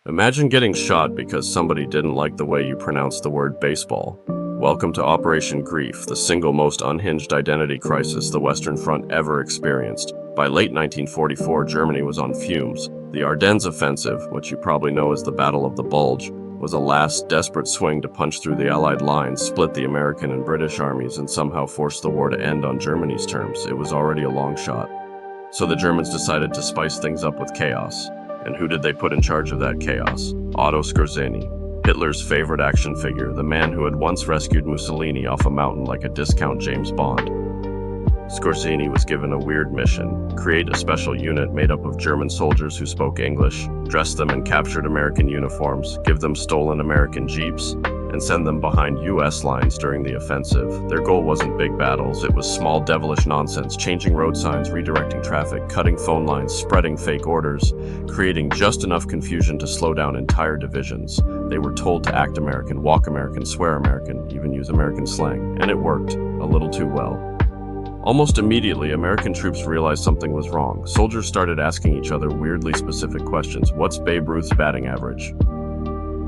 Imagine getting shot because somebody didn't like the way you pronounced the word baseball. Welcome to Operation Grief, the single most unhinged identity crisis the Western Front ever experienced. By late 1944, Germany was on fumes. The Ardennes Offensive, which you probably know as the Battle of the Bulge, was a last desperate swing to punch through the Allied lines, split the American and British armies, and somehow force the war to end on Germany's terms. It was already a long shot. So the Germans decided to spice things up with chaos. And who did they put in charge of that chaos? Otto Skorzeny, Hitler's favorite action figure, the man who had once rescued Mussolini off a mountain like a discount James Bond. Skorzeny was given a weird mission: create a special unit made up of German soldiers who spoke English, dress them in captured American uniforms, give them stolen American jeeps, and send them behind U.S. lines during the offensive. Their goal wasn't big battles, it was small devilish nonsense: changing road signs, redirecting traffic, cutting phone lines, spreading fake orders, creating just enough confusion to slow down entire divisions. They were told to act American, walk American, swear American, even use American slang. And it worked, a little too well. Almost immediately, American troops realized something was wrong. Soldiers started asking each other weirdly specific questions. What's Babe Ruth's batting average?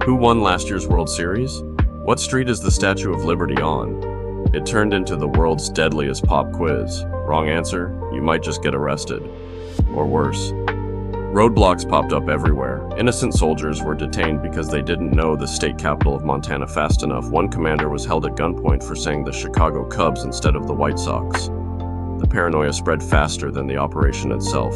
Who won last year's World Series? What street is the Statue of Liberty on? It turned into the world's deadliest pop quiz. Wrong answer? You might just get arrested. Or worse. Roadblocks popped up everywhere. Innocent soldiers were detained because they didn't know the state capital of Montana fast enough. One commander was held at gunpoint for saying the Chicago Cubs instead of the White Sox. The paranoia spread faster than the operation itself.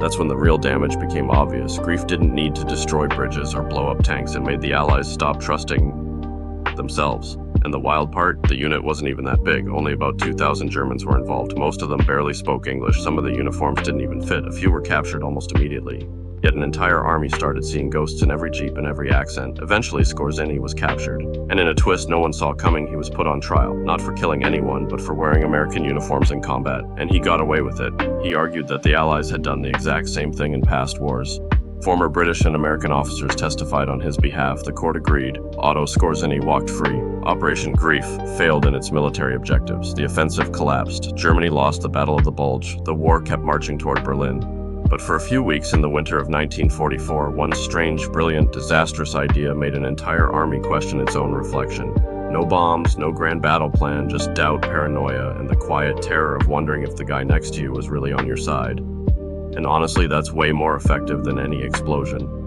That's when the real damage became obvious. Grief didn't need to destroy bridges or blow up tanks. It made the Allies stop trusting themselves. And the wild part, the unit wasn't even that big. Only about 2,000 Germans were involved. Most of them barely spoke English. Some of the uniforms didn't even fit. A few were captured almost immediately. Yet an entire army started seeing ghosts in every jeep and every accent. Eventually, Skorzeny was captured. And in a twist no one saw coming, he was put on trial. Not for killing anyone, but for wearing American uniforms in combat. And he got away with it. He argued that the Allies had done the exact same thing in past wars. Former British and American officers testified on his behalf. The court agreed. Otto Skorzeny walked free. Operation Grief failed in its military objectives. The offensive collapsed. Germany lost the Battle of the Bulge. The war kept marching toward Berlin. But for a few weeks in the winter of 1944, one strange, brilliant, disastrous idea made an entire army question its own reflection. No bombs, no grand battle plan, just doubt, paranoia, and the quiet terror of wondering if the guy next to you was really on your side. And honestly, that's way more effective than any explosion.